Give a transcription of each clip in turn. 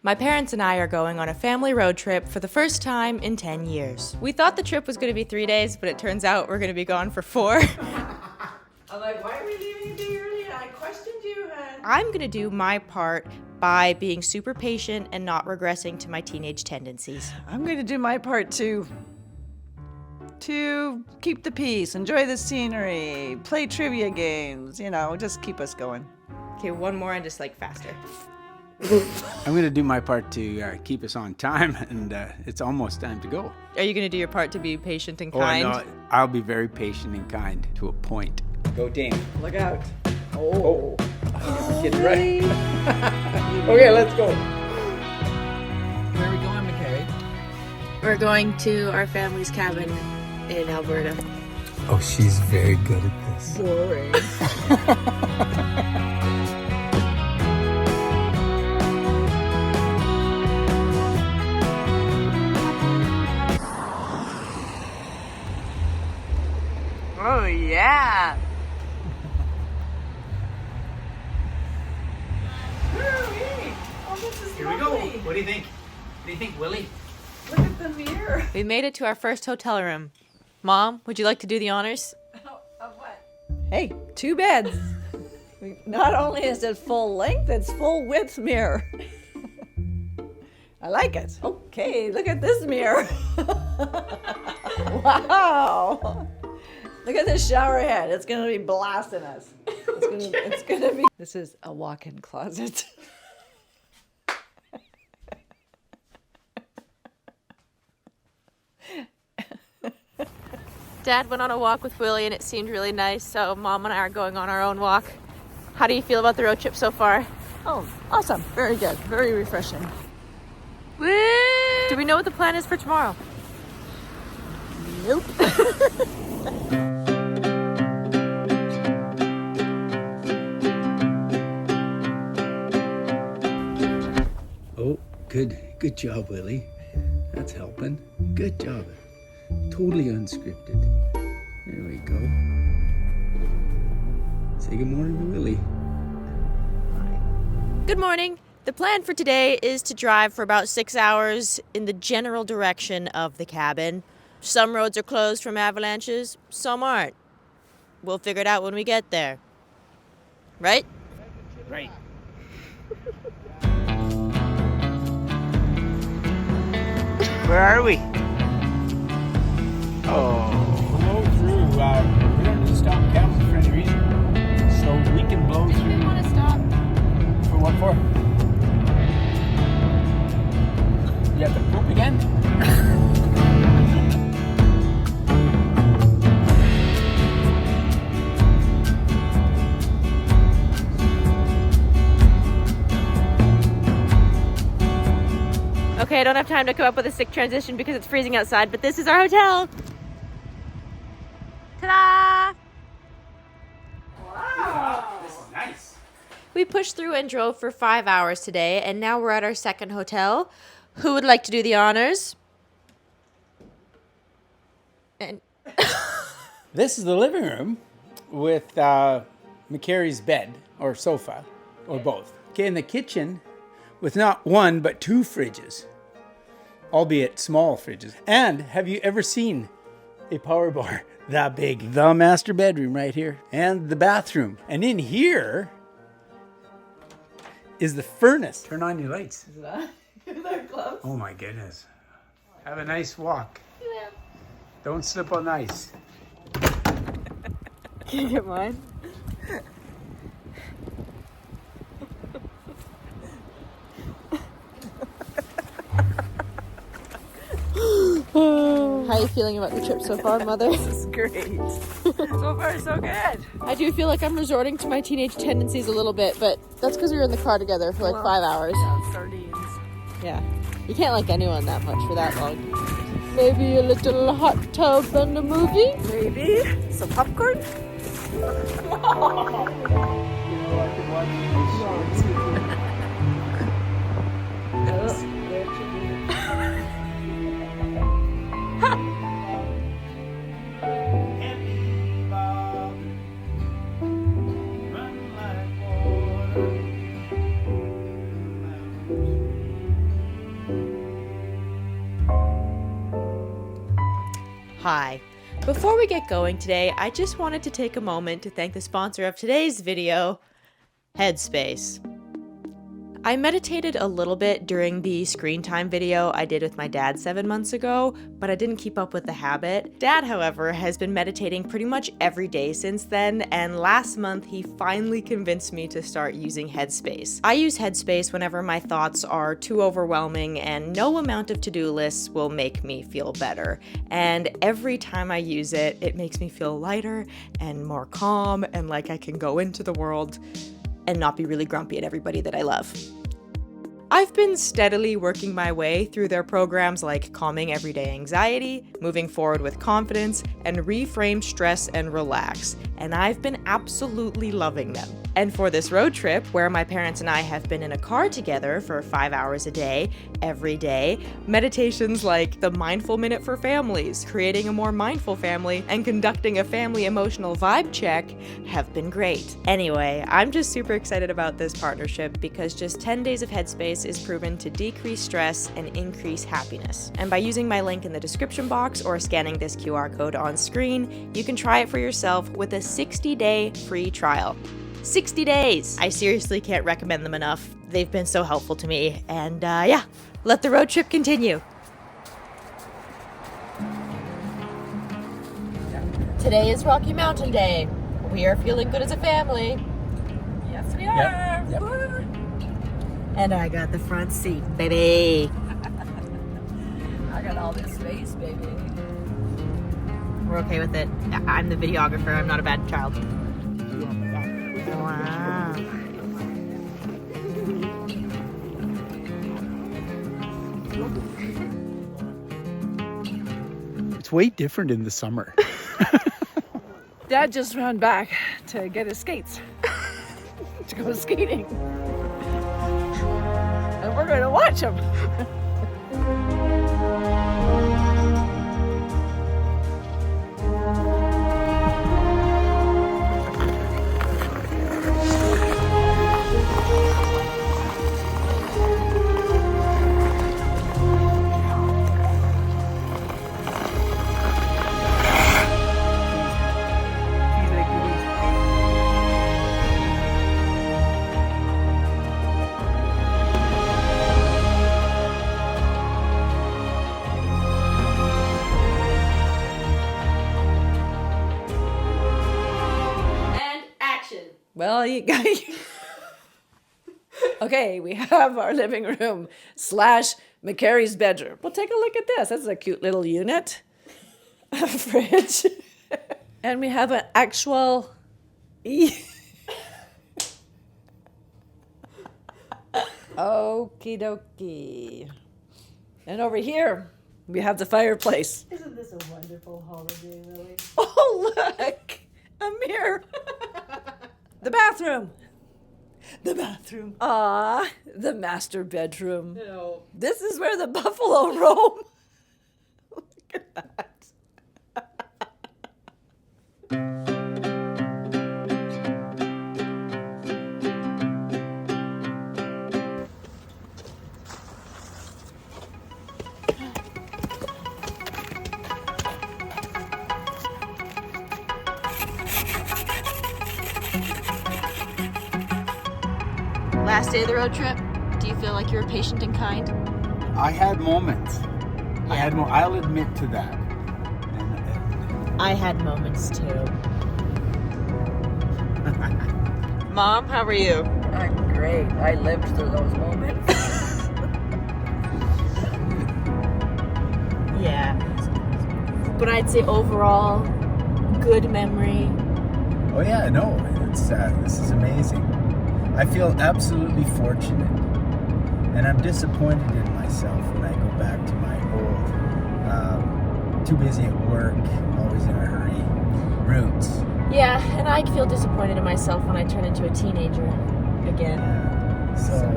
My parents and I are going on a family road trip for the first time in 10 years. We thought the trip was going to be 3 days, but it turns out we're going to be gone for 4. I'm like, why are we leaving a day early? I questioned you, hon. I'm going to do my part by being super patient and not regressing to my teenage tendencies. I'm going to do my part to keep the peace, enjoy the scenery, play trivia games, just keep us going. Okay, one more and just like faster. I'm going to do my part to keep us on time, and it's almost time to go. Are you going to do your part to be patient and kind? Oh, no, I'll be very patient and kind to a point. Go, Dane. Look out. Oh. Get ready. Okay, let's go. Where are we going, Makari? We're going to our family's cabin in Alberta. Oh, she's very good at this. Boring. Oh, yeah. Where are we? Oh, this is Here we go. What do you think? What do you think, Willie? Look at the mirror. We made it to our first hotel room. Mom, would you like to do the honors? Of what? Hey, 2 beds. Not only is it full length, it's full width mirror. I like it. Okay, look at this mirror. Wow. Look at this shower head. It's going to be blasting us. It's going to be. This is a walk-in closet. Dad went on a walk with Willie and it seemed really nice, so Mom and I are going on our own walk. How do you feel about the road trip so far? Oh, awesome. Very good. Very refreshing. Woo! Do we know what the plan is for tomorrow? Nope. Oh, good job, Willie. That's helping. Good job. Totally unscripted. There we go. Say good morning to Willie. Good morning. The plan for today is to drive for about 6 hours in the general direction of the cabin. Some roads are closed from avalanches, some aren't. We'll figure it out when we get there. Right? Right. Where are we? Oh, blow through. We don't need to stop cabin for any reason. So we can blow through. You want to stop? For what for? You have to poop again? Okay, I don't have time to come up with a sick transition because it's freezing outside, but this is our hotel. Ta-da! Wow. This is nice. We pushed through and drove for 5 hours today, and now we're at our second hotel. Who would like to do the honors? And This is the living room with Makari's bed or sofa or both. Okay, in the kitchen with not one but 2 fridges, albeit small fridges. And have you ever seen a power bar that big? The master bedroom right here and the bathroom. And in here is the furnace. Turn on your lights. Is that close? Oh my goodness. Have a nice walk. Don't slip on ice. can you get mine? How are you feeling about the trip so far, Mother? This is great. So far, so good. I do feel like I'm resorting to my teenage tendencies a little bit, but that's because we were in the car together for like 5 hours. Yeah, sardines. Yeah. You can't like anyone that much for that long. Maybe a little hot tub and a movie? Maybe some popcorn. Hi. Before we get going today, I just wanted to take a moment to thank the sponsor of today's video, Headspace. I meditated a little bit during the screen time video I did with my dad 7 months ago, but I didn't keep up with the habit. Dad, however, has been meditating pretty much every day since then, and last month he finally convinced me to start using Headspace. I use Headspace whenever my thoughts are too overwhelming and no amount of to-do lists will make me feel better. And every time I use it, it makes me feel lighter and more calm and like I can go into the world and not be really grumpy at everybody that I love. I've been steadily working my way through their programs like Calming Everyday Anxiety, Moving Forward with Confidence, and Reframe Stress and Relax, and I've been absolutely loving them. And for this road trip, where my parents and I have been in a car together for 5 hours a day, every day, meditations like the Mindful Minute for Families, Creating a More Mindful Family, and conducting a family emotional vibe check have been great. Anyway, I'm just super excited about this partnership because just 10 days of Headspace is proven to decrease stress and increase happiness. And by using my link in the description box or scanning this QR code on screen, you can try it for yourself with a 60-day free trial. 60 days! I seriously can't recommend them enough. They've been so helpful to me. And yeah, let the road trip continue. Today is Rocky Mountain Day. We are feeling good as a family. Yes, we are. Yep. Woo. And I got the front seat, baby. I got all this space, baby. We're okay with it. I'm the videographer. I'm not a bad child. Wow. It's way different in the summer. Dad just ran back to get his skates to go skating. And we're going to watch him. Well, you guys. Okay, we have our living room / Makari's bedroom. Well, take a look at this. That's a cute little unit. A fridge. And we have an actual. Okie dokie. And over here, we have the fireplace. Isn't this a wonderful holiday, Lily? Oh, look! A mirror. The bathroom. The bathroom. The master bedroom. No. This is where the buffalo roam. Look at that. Last day of the road trip, do you feel like you were patient and kind? I had moments. I'll admit to that. I had moments too. Mom, how are you? I'm great. I lived through those moments. Yeah. But I'd say overall, good memory. Oh yeah, no, it's this is amazing. I feel absolutely fortunate, and I'm disappointed in myself when I go back to my old, too busy at work, always in a hurry, roots. Yeah, and I feel disappointed in myself when I turn into a teenager again. So,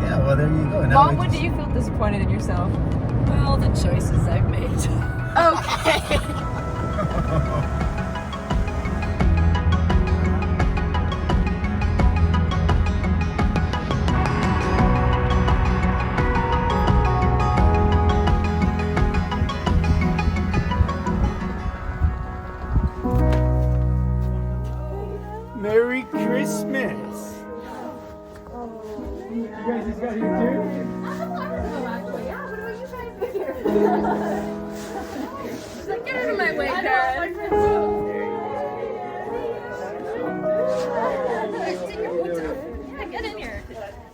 yeah, well, there you go. Now Mom, when do you feel disappointed in yourself? Well, the choices I've made. Okay. minutes. You guys just got here too? Get out of my way, guys.